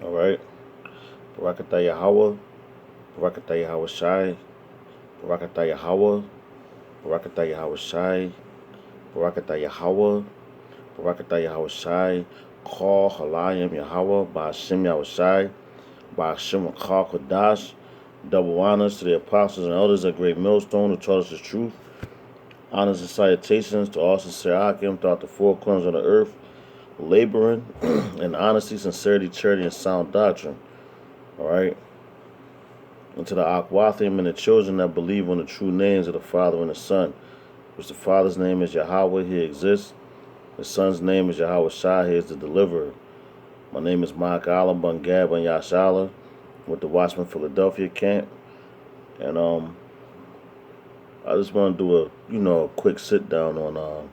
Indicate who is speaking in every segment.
Speaker 1: All right. Barakatah Yahweh, Barakatah Yahweh Shai, Barakatah Yahweh, Barakatah Yahweh Shai, Barakatah Yahweh, Barakatah Yahweh Shai, Call Halayim Yahweh, Ba'ashem Yahweh Shai, Ba'ashem Akal Kodash. Double honors to the apostles and elders at Great Millstone who taught us the truth. Honors and salutations to all sincere Akim throughout the four corners of the earth, laboring in honesty, sincerity, charity, and sound doctrine. All right. And to the Akwathim and the children that believe on the true names of the Father and the Son, which the Father's name is Yahweh, He exists. The Son's name is Yahweh Shai, He is the deliverer. My name is Mike Alam Bungab and Yashala with the Watchman Philadelphia camp. And I just want to do a quick sit down on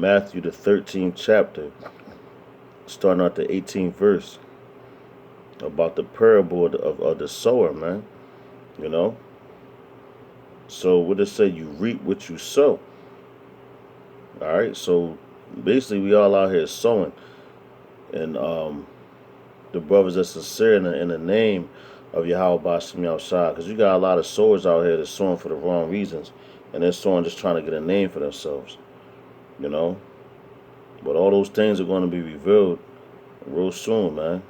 Speaker 1: Matthew the 13th chapter, starting at the 18th verse, about the parable of the sower, man. You know. So what it say? You reap what you sow. All right. So basically, we all out here sowing, and the brothers are sincere in the name of Yahweh Bashim Yahushua, because you got a lot of sowers out here that's sowing for the wrong reasons, and they're sowing just trying to get a name for themselves, you know. But all those things are going to be revealed real soon, man.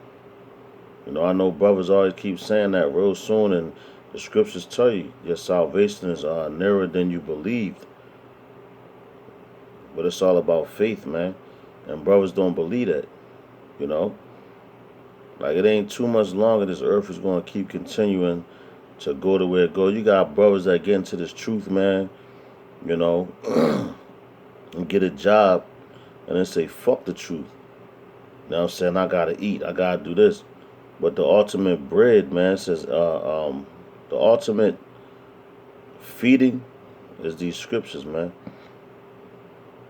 Speaker 1: You know, I know brothers always keep saying that real soon, and the scriptures tell you your salvation is nearer than you believed. But it's all about faith, man. And brothers don't believe that, you know. Like, it ain't too much longer this earth is going to keep continuing to go to where it goes. You got brothers that get into this truth, man, you know, and get a job and then say, fuck the truth. You know what I'm saying? I got to eat. I got to do this. But the ultimate bread, man, says the ultimate feeding is these scriptures, man.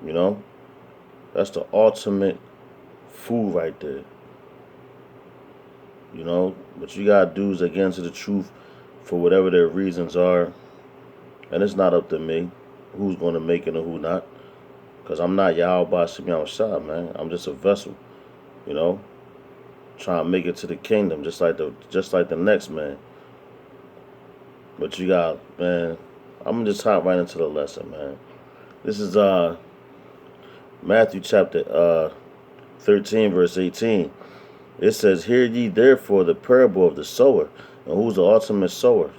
Speaker 1: You know? That's the ultimate food right there. You know? But you got dudes that get into the truth for whatever their reasons are. And it's not up to me who's going to make it and who not. Because I'm not Yahweh Bashim Yahushua, man. I'm just a vessel, you know? Trying to make it to the kingdom, just like the next man. But you got, man, I'm gonna just hop right into the lesson, man. This is Matthew chapter 13, verse 18. It says, "Hear ye therefore the parable of the sower." And who's the ultimate sower?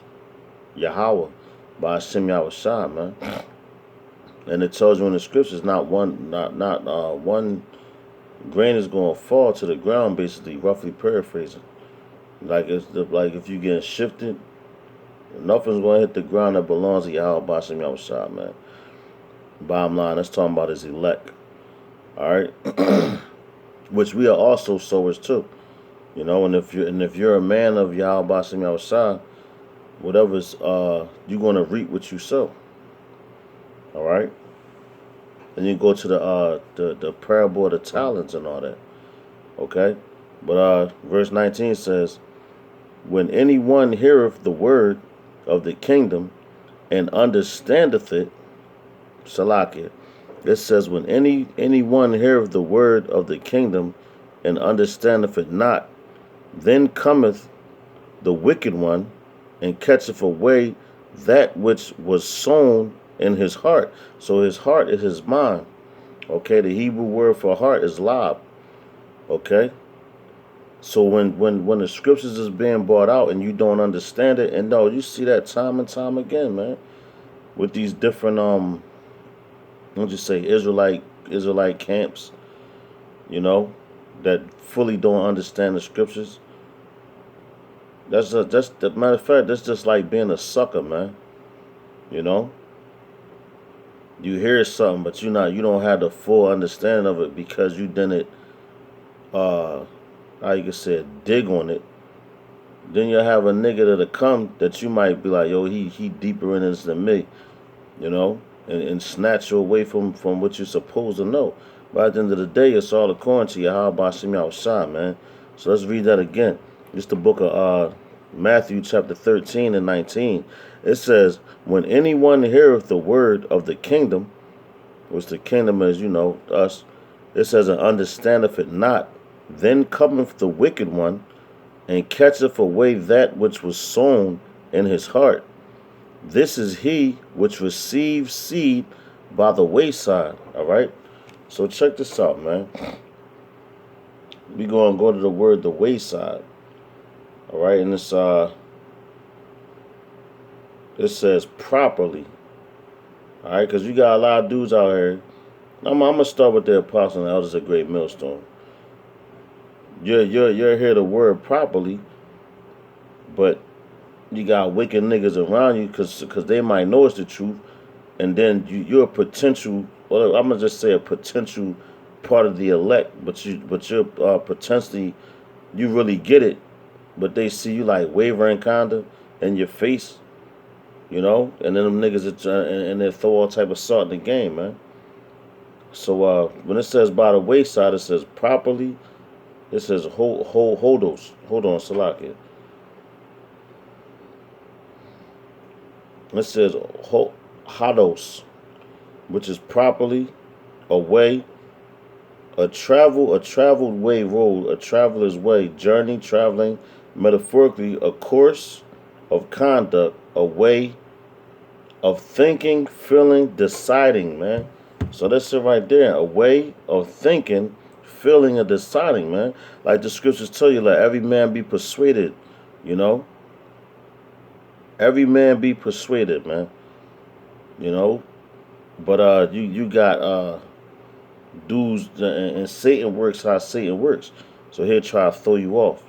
Speaker 1: Yahweh, by Hashem Yahushua, man. And it tells you in the scriptures, not one grain is going to fall to the ground, basically, roughly paraphrasing. Like like if you get shifted, nothing's going to hit the ground that belongs to Yahweh Bashim Yahushua, man. Bottom line, let's talk about his elect. All right, which we are also sowers too, you know. And if you're a man of Yahweh Bashim Yahushua, whatever's you're going to reap what you sow. All right. And you go to the parable of the talents and all that. Okay? But verse 19 says, "When anyone heareth the word of the kingdom and understandeth it," Salakia. It says, "When anyone heareth the word of the kingdom and understandeth it not, then cometh the wicked one and catcheth away that which was sown in his heart." So his heart is his mind. Okay, the Hebrew word for heart is lab. Okay? So when the scriptures is being brought out and you don't understand it, and no, you see that time and time again, man. With these different don't you say Israelite camps, you know, that fully don't understand the scriptures. That's the matter of fact, that's just like being a sucker, man. You know? You hear something, but you don't have the full understanding of it because you didn't how you can say dig on it. Then you'll have a nigga that'll come that you might be like, yo, he deeper in this than me, you know, and snatch you away from what you're supposed to know. But at the end of the day, it's all according to Yahweh Bashim Yahushua, man. So let's read that again. It's the book of Matthew chapter 13 and 19. It says, "When anyone heareth the word of the kingdom," which the kingdom is, you know, us, it says, "and understandeth it not, Then cometh the wicked one, and catcheth away that which was sown in his heart. This is he which receives seed by the wayside. All right. So check this out, man. We gonna go to the word the wayside. All right, and it says properly. All right, because you got a lot of dudes out here. I'm gonna start with the apostle and elders of Great Millstone. You're here to word properly, but you got wicked niggas around you because they might know it's the truth, and then you're a potential. Well, I'm gonna just say a potential part of the elect, but you're potentially you really get it, but they see you like wavering kinda in your face, and then them niggas and they throw all type of salt in the game, man. So when it says by the wayside, it says properly. It says holdos. Hold on, Salakia. It says hodos, which is properly a way, a traveled way, road, a traveler's way, journey, traveling, metaphorically, a course of conduct, a way of thinking, feeling, deciding, man. So that's it right there. A way of thinking, feeling, and deciding, man. Like the scriptures tell you, like every man be persuaded, you know. Every man be persuaded, man. You know. But you got dudes and Satan works how Satan works. So he'll try to throw you off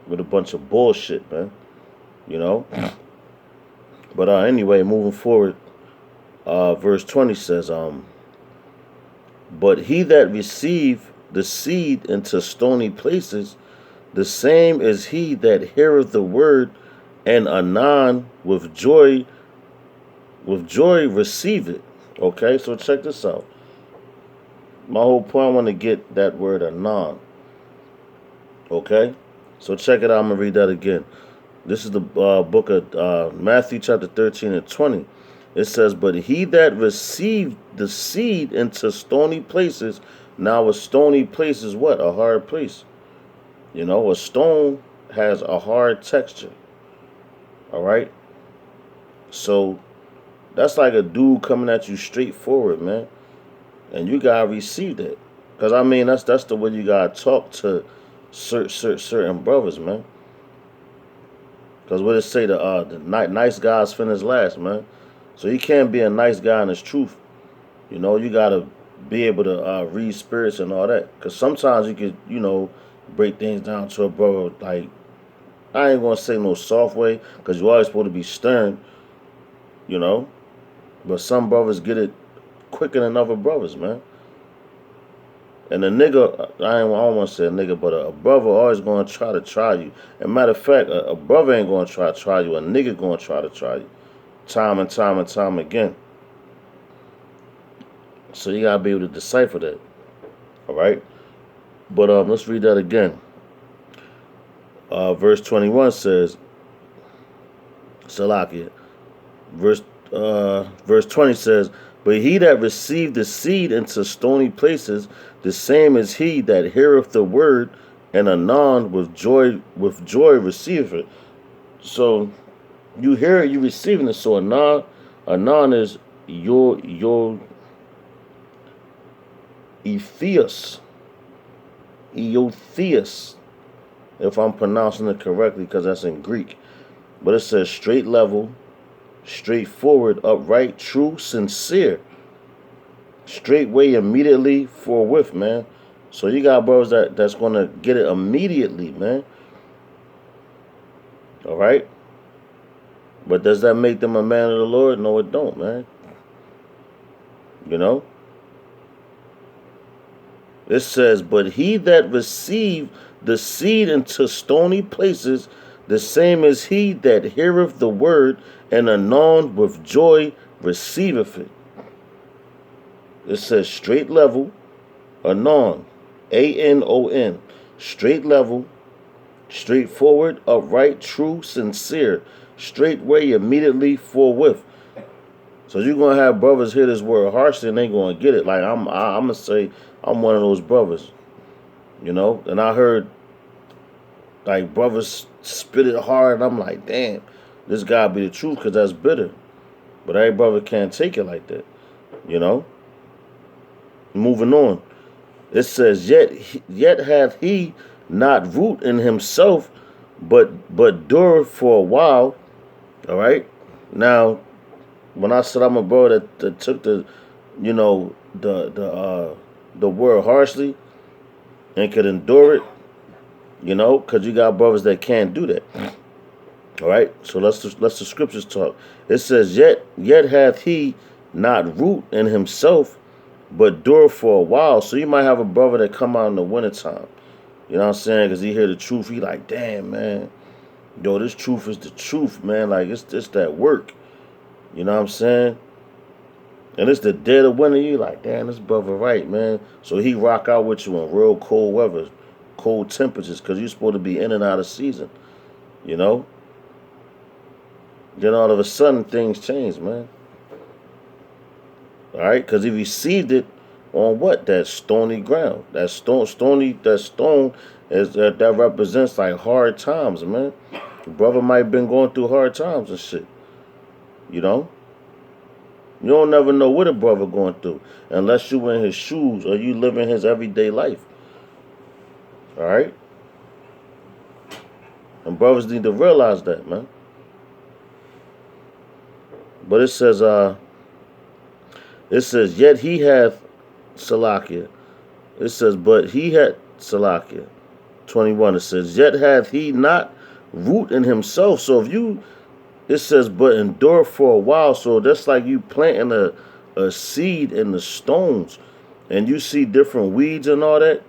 Speaker 1: with a bunch of bullshit, man. You know. But anyway, moving forward, verse 20 says, but he that received the seed into stony places, the same is he that heareth the word, and anon with joy receive it. Okay, so check this out. My whole point, I want to get that word anon. Okay, so check it out. I'm gonna read that again. This is the book of Matthew chapter 13 and 20. It says, but he that received the seed into stony places. Now a stony place is what? A hard place. A stone has a hard texture. All right? So that's like a dude coming at you straight forward, man. And you got to receive that. Because, I mean, that's the way you got to talk to certain brothers, man. Because what it say, the nice guys finish last, man. So you can't be a nice guy in his truth. You got to be able to read spirits and all that. Because sometimes you could, break things down to a brother, like, I ain't going to say no soft way, because you're always supposed to be stern, But some brothers get it quicker than other brothers, man. And a nigga, I don't want to say a nigga, but a brother always going to try you. And matter of fact, a brother ain't going to try you. A nigga going to try you. Time and time and time again. So you got to be able to decipher that. All right? But let's read that again. Verse 21 says, Salakia. Verse 20 says, but he that received the seed into stony places, the same is he that heareth the word, and anon with joy receiveth it. So you hear it, you receiving it. So anon is your Etheus, if I'm pronouncing it correctly, because that's in Greek. But it says straight, level, straightforward, upright, true, sincere, straightway, immediately, forthwith, man. So you got brothers that's gonna get it immediately, man. All right. But does that make them a man of the Lord? No, it don't, man. It says, but he that received the seed into stony places, the same is he that heareth the word, and anon with joy receiveth it. It says straight, level, anon, anon, straight, level, straightforward, upright, true, sincere, straightway, immediately, forthwith. So you're gonna have brothers hear this word harshly and they gonna get it. Like I'm gonna say I'm one of those brothers. You know, and I heard like brothers spit it hard, and I'm like, damn, this gotta be the truth, cause that's bitter. But every brother can't take it like that. You know. Moving on, it says, yet hath he not root in himself, but dureth for a while. All right. Now, when I said I'm a brother that took the, you know, the word harshly and could endure it, you know, because you got brothers that can't do that. All right. So let's the scriptures talk. It says, yet hath he not root in himself, but dureth for a while. So you might have a brother that come out in the wintertime. You know what I'm saying? Because he hear the truth. He like, damn, man. Yo, this truth is the truth, man. Like, it's that work. You know what I'm saying? And it's the dead of winter. You like, damn, this brother right, man. So he rock out with you in real cold weather, cold temperatures, because you're supposed to be in and out of season. You know? Then all of a sudden, things change, man. All right? Because he received it on what? That stony ground. That stone is that represents like hard times, man. The brother might have been going through hard times and shit. You know? You don't never know what a brother going through unless you in his shoes or you living his everyday life. All right? And brothers need to realize that, man. But it says, yet he hath Salakia. It says, but he had Salakia. 21, it says, yet hath he not root in himself. So if you, it says, but endure for a while. So that's like you planting a seed in the stones and you see different weeds and all that,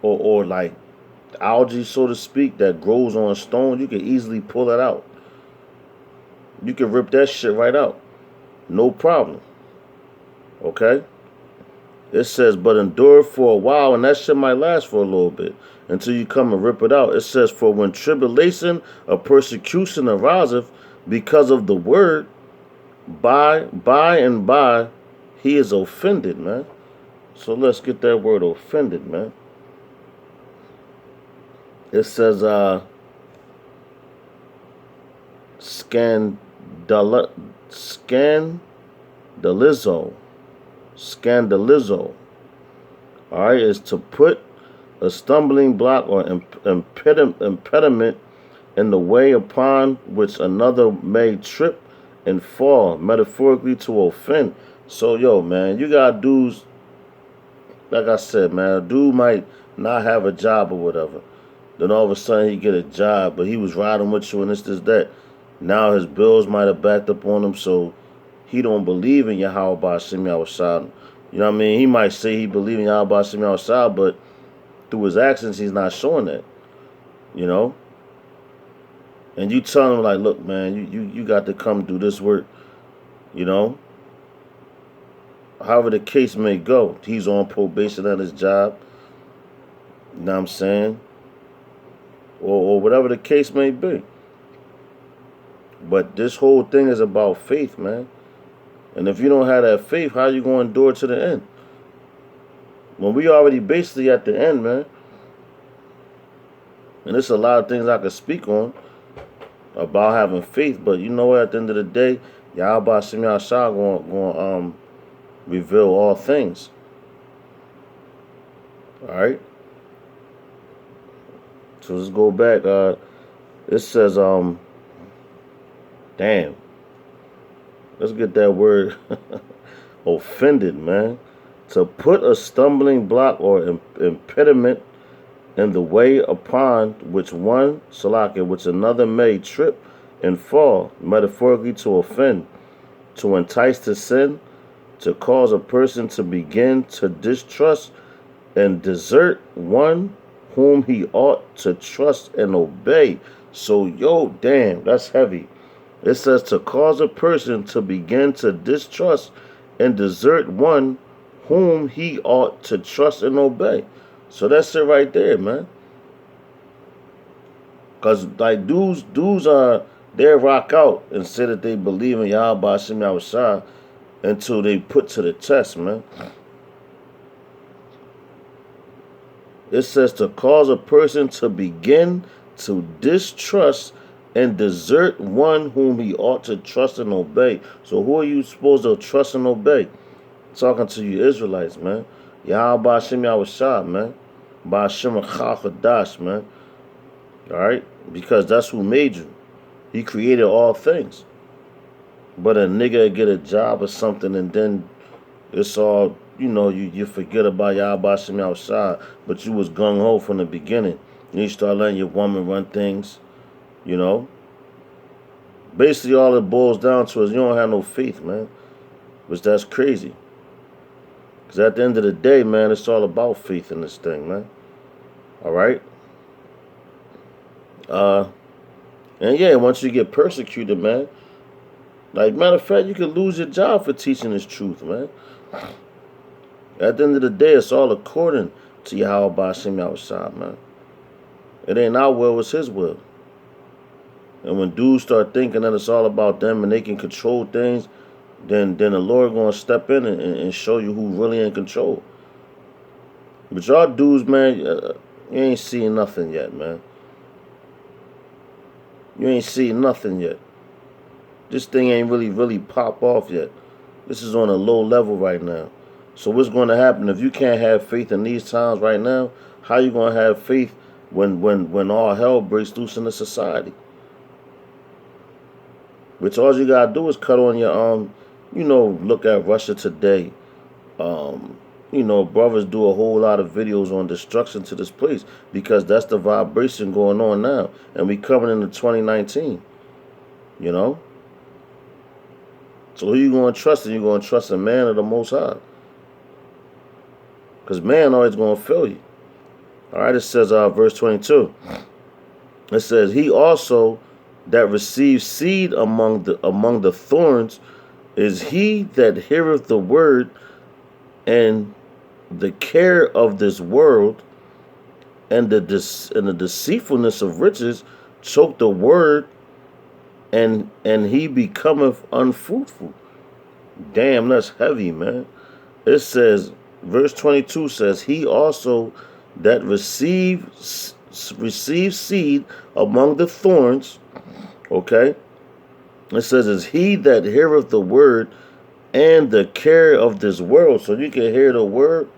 Speaker 1: or like algae, so to speak, that grows on a stone, you can easily pull it out. You can rip that shit right out. No problem. Okay? It says, but endure for a while, and that shit might last for a little bit until you come and rip it out. It says, for when tribulation or persecution ariseth because of the word, by and by he is offended, man. So let's get that word offended, man. It says, scandalizo. All right, is to put a stumbling block or impediment in the way upon which another may trip and fall, metaphorically to offend. So, yo, man, you got dudes, like I said, man, a dude might not have a job or whatever. Then all of a sudden he get a job, but he was riding with you and this, that. Now his bills might have backed up on him, so he don't believe in Yahweh Shem Yahushua. You know what I mean? He might say he believes in Yahweh Shem Yahushua, but through his actions, he's not showing that. You know? And you tell him, like, look, man, you got to come do this work. You know? However the case may go. He's on probation at his job. You know what I'm saying? Or whatever the case may be. But this whole thing is about faith, man. And if you don't have that faith, how you going to endure to the end? When we already basically at the end, man. And there's a lot of things I could speak on about having faith. But you know what? At the end of the day, Yahweh Shem Yahushua going reveal all things. All right? So let's go back. It says, damn. Let's get that word offended, man. To put a stumbling block or impediment in the way upon which one, Salaka, which another may trip and fall, metaphorically to offend, to entice to sin, to cause a person to begin to distrust and desert one whom he ought to trust and obey. So, yo, damn, that's heavy. It says to cause a person to begin to distrust and desert one whom he ought to trust and obey. So that's it right there, man. Because, like, dudes they rock out and say that they believe in Yahweh Shem Yahushua until they put to the test, man. It says to cause a person to begin to distrust and desert one whom he ought to trust and obey. So who are you supposed to trust and obey? Talking to you Israelites, man. Yahweh Hashem Yahushua, man. Ba'ashem Chachadash, man. Alright? Because that's who made you. He created all things. But a nigga get a job or something and then it's all, you forget about Yahweh Hashem Yahushua, but you was gung-ho from the beginning. And you start letting your woman run things, you know. Basically all it boils down to is you don't have no faith, man. Which that's crazy. Because at the end of the day, man, it's all about faith in this thing, man. Alright? And yeah, once you get persecuted, man, like, matter of fact, you could lose your job for teaching this truth, man. At the end of the day, it's all according to Yahweh Hashem Yahushua, man. It ain't our will, it's his will. And when dudes start thinking that it's all about them and they can control things, then the Lord gonna step in and show you who really in control. But y'all dudes, man, you ain't seen nothing yet, man. You ain't seen nothing yet. This thing ain't really pop off yet. This is on a low level right now. So what's going to happen if you can't have faith in these times right now? How you going to have faith when all hell breaks loose in the society? Which all you got to do is cut on your look at Russia today. Brothers do a whole lot of videos on destruction to this place because that's the vibration going on now, and we coming into 2019. You know. So who you going to trust? And you going to trust a man or the Most High? Because man always going to fail you. All right, it says, verse 22. It says, he also that receives seed among the thorns is he that heareth the word, and the care of this world and the deceitfulness of riches choke the word, and he becometh unfruitful. Damn, that's heavy, man. It says, verse 22 says, he also that receives seed among the thorns, okay? It says, is he that heareth the word and the care of this world. So you can hear the word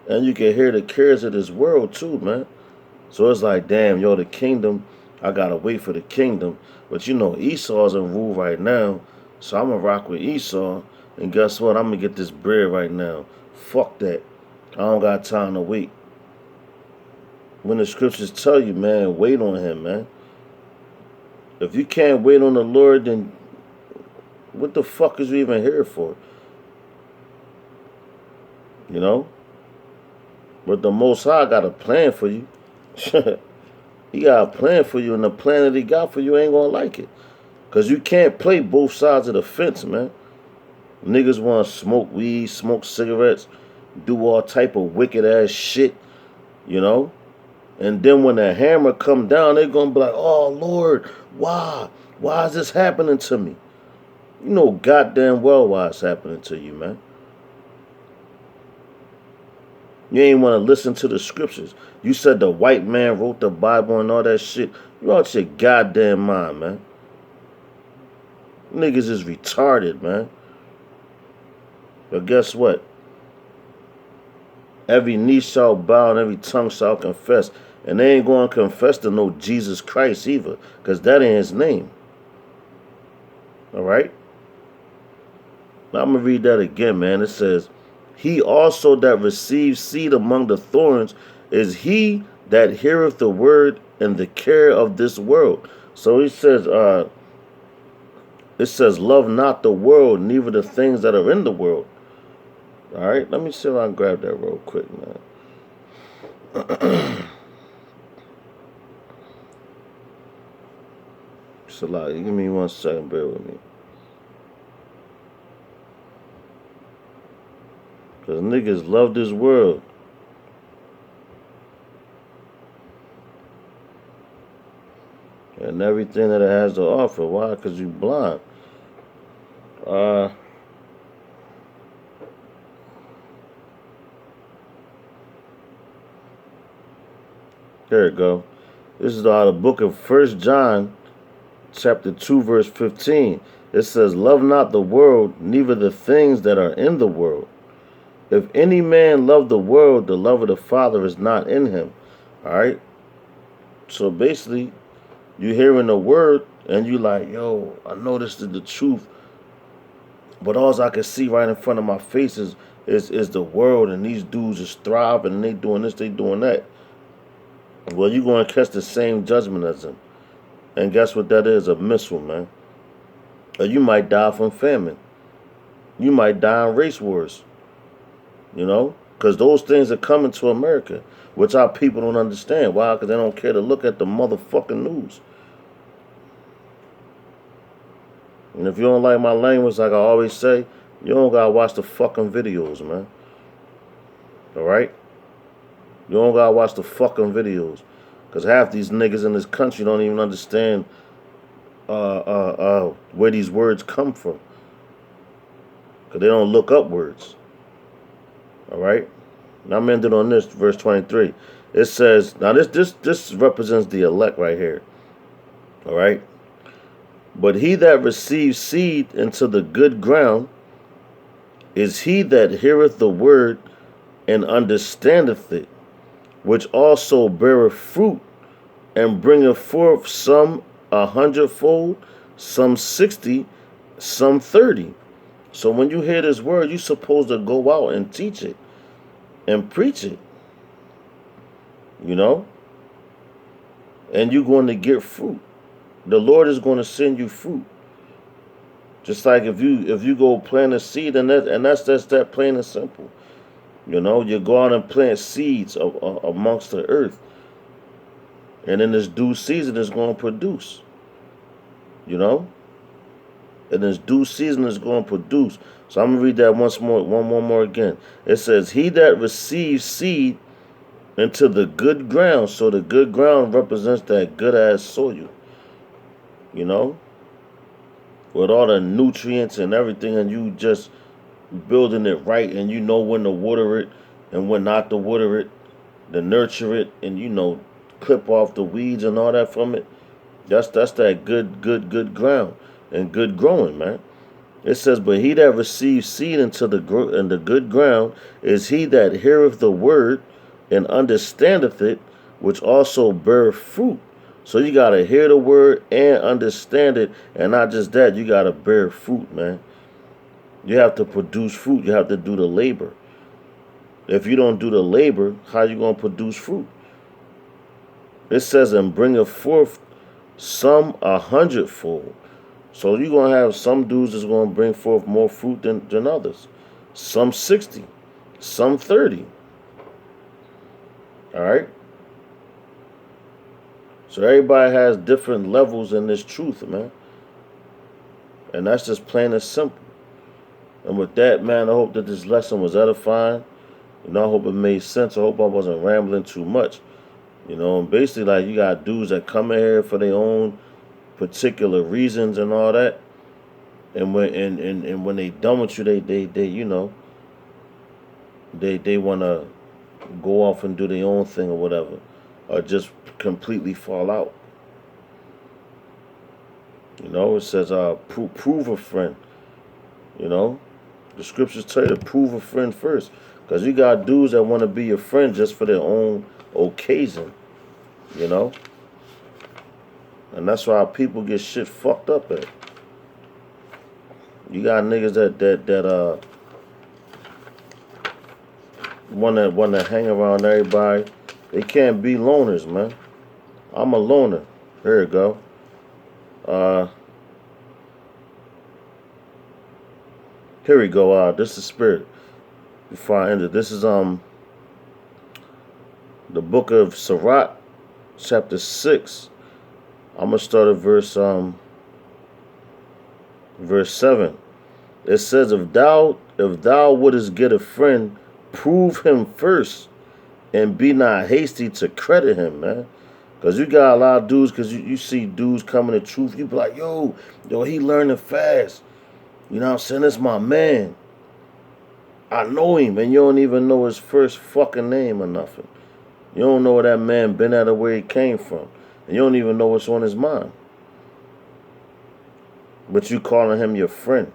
Speaker 1: and you can hear the cares of this world too, man. So it's like, damn, the kingdom, I gotta wait for the kingdom. But Esau's in rule right now, so I'm gonna rock with Esau. And guess what? I'm gonna get this bread right now. Fuck that. I don't got time to wait. When the scriptures tell you, man, wait on him, man. If you can't wait on the Lord, then what the fuck is you even here for? You know? But the Most High got a plan for you. He got a plan for you, and the plan that he got for you ain't gonna like it. Because you can't play both sides of the fence, man. Niggas want to smoke weed, smoke cigarettes, do all type of wicked ass shit, you know? And then when the hammer come down, they're gonna be like, oh, Lord, why? Why is this happening to me? You know goddamn well why it's happening to you, man. You ain't want to listen to the scriptures. You said the white man wrote the Bible and all that shit. You out your goddamn mind, man. Niggas is retarded, man. But guess what? Every knee shall bow and every tongue shall confess. And they ain't going to confess to no Jesus Christ either. Because that ain't his name. Alright? Now I'm going to read that again, man. It says, he also that receives seed among the thorns is he that heareth the word and the care of this world. So he says, it says, love not the world, neither the things that are in the world. All right, let me see if I can grab that real quick, man. Salah, give me 1 second, bear with me. Because niggas love this world. And everything that it has to offer. Why? Because you blind. Here it go. This is out of the book of 1 John, chapter 2, verse 15. It says, "Love not the world, neither the things that are in the world. If any man love the world, the love of the Father is not in him." All right. So basically, you hearing the word and you like, yo, I know this is the truth, but all I can see right in front of my face is the world, and these dudes is thriving and they doing this, they doing that. Well, you're going to catch the same judgment as them. And guess what that is? A missile, man. Or you might die from famine. You might die in race wars. You know? Because those things are coming to America, which our people don't understand. Why? Because they don't care to look at the motherfucking news. And if you don't like my language, like I always say, you don't gotta watch the fucking videos, man. Alright? You don't gotta watch the fucking videos. Because half these niggas in this country don't even understand where these words come from. Because they don't look up words. Alright? Now I'm ending on this, verse 23. It says, now this represents the elect right here. Alright? "But he that receives seed into the good ground is he that heareth the word and understandeth it, which also beareth fruit, and bringeth forth some 100-fold, some 60, some 30. So when you hear this word, you're supposed to go out and teach it and preach it. You know? And you're going to get fruit. The Lord is going to send you fruit. Just like if you go plant a seed, and that's that plain and simple. You know, you go out and plant seeds amongst the earth, and in this due season, it's going to produce. You know, in this due season, it's going to produce. So I'm gonna read that one more again. It says, "He that receives seed into the good ground." So the good ground represents that good ass soil. You know, with all the nutrients and everything, and you just building it right, and you know when to water it and when not to water it, to nurture it, and you know, clip off the weeds and all that from it. That's that good ground and good growing, man. It says, "But he that receives seed into the good ground is he that heareth the word and understandeth it, which also beareth fruit." So you gotta hear the word and understand it, and not just that, you gotta bear fruit, man. You have to produce fruit. You have to do the labor. If you don't do the labor, how you gonna produce fruit? It says, "And bringeth forth some 100-fold." So you're gonna have some dudes that's gonna bring forth more fruit than others. Some 60, some 30. All right. So everybody has different levels in this truth, man. And that's just plain and simple. And with that, man, I hope that this lesson was edifying. You know, I hope it made sense. I hope I wasn't rambling too much. You know, and basically, like, you got dudes that come in here for their own particular reasons and all that. And when they done with you, they you know, they wanna go off and do their own thing or whatever, or just completely fall out. You know, it says prove a friend. You know, the scriptures tell you to prove a friend first, because you got dudes that want to be your friend just for their own occasion. You know, and that's why people get shit fucked up at. You got niggas that want to hang around everybody. They can't be loners, man. I'm a loner. Here we go. Here we go. This is spirit. Before I end it, this is the book of Sirach, chapter 6. I'm gonna start at verse 7. It says, if thou wouldest get a friend, prove him first, and be not hasty to credit him, man. Because you got a lot of dudes, because you see dudes coming to truth, you be like, yo, he learning fast. You know what I'm saying? That's my man. I know him, and you don't even know his first fucking name or nothing. You don't know where that man been at or where he came from. And you don't even know what's on his mind. But you calling him your friend.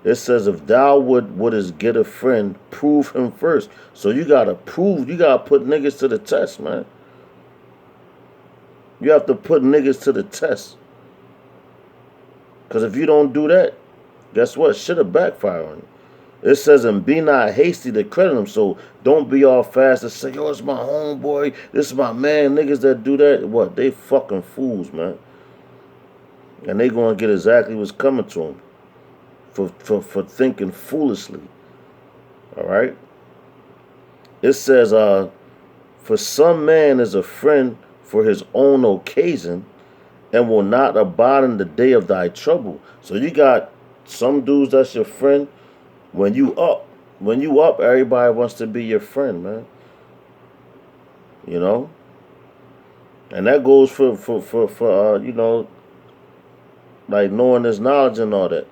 Speaker 1: It says, if thou wouldest get a friend, prove him first. So you gotta put niggas to the test, man. You have to put niggas to the test. Because if you don't do that, guess what? Shit'll backfire on you. It says, and be not hasty to credit him. So don't be all fast to say, yo, it's my homeboy. This is my man. Niggas that do that, what? They fucking fools, man. And they gonna get exactly what's coming to them for thinking foolishly. All right? It says, for some man is a friend for his own occasion and will not abide in the day of thy trouble. So you got some dudes that's your friend. When you up, everybody wants to be your friend, man. You know? And that goes for you know, like knowing this knowledge and all that.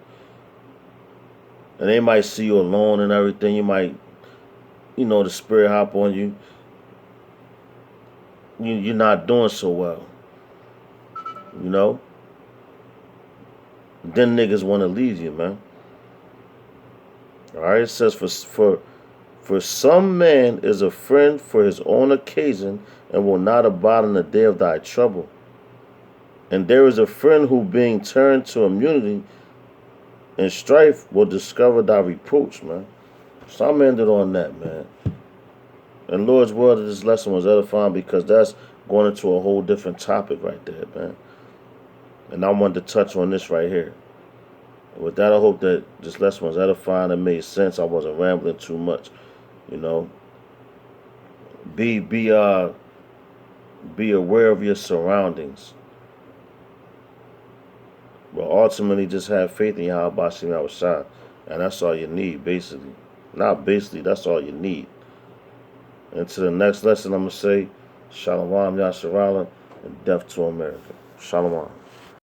Speaker 1: And they might see you alone and everything. You might, you know, the spirit hop on you. You're not doing so well. You know? Then niggas want to leave you, man. All right, it says, for some man is a friend for his own occasion and will not abide in the day of thy trouble. And there is a friend who, being turned to immunity and strife, will discover thy reproach, man. So I'm ended on that, man. And Lord's word of this lesson was edifying because that's going into a whole different topic right there, man. And I wanted to touch on this right here. With that, I hope that this lesson was edifying and made sense. I wasn't rambling too much, you know. Be aware of your surroundings. But ultimately, just have faith in Yahweh Shem Yahushua. And that's all you need, basically. Not basically, that's all you need. And to the next lesson, I'm going to say, Shalom Yasharala and death to America. Shalom.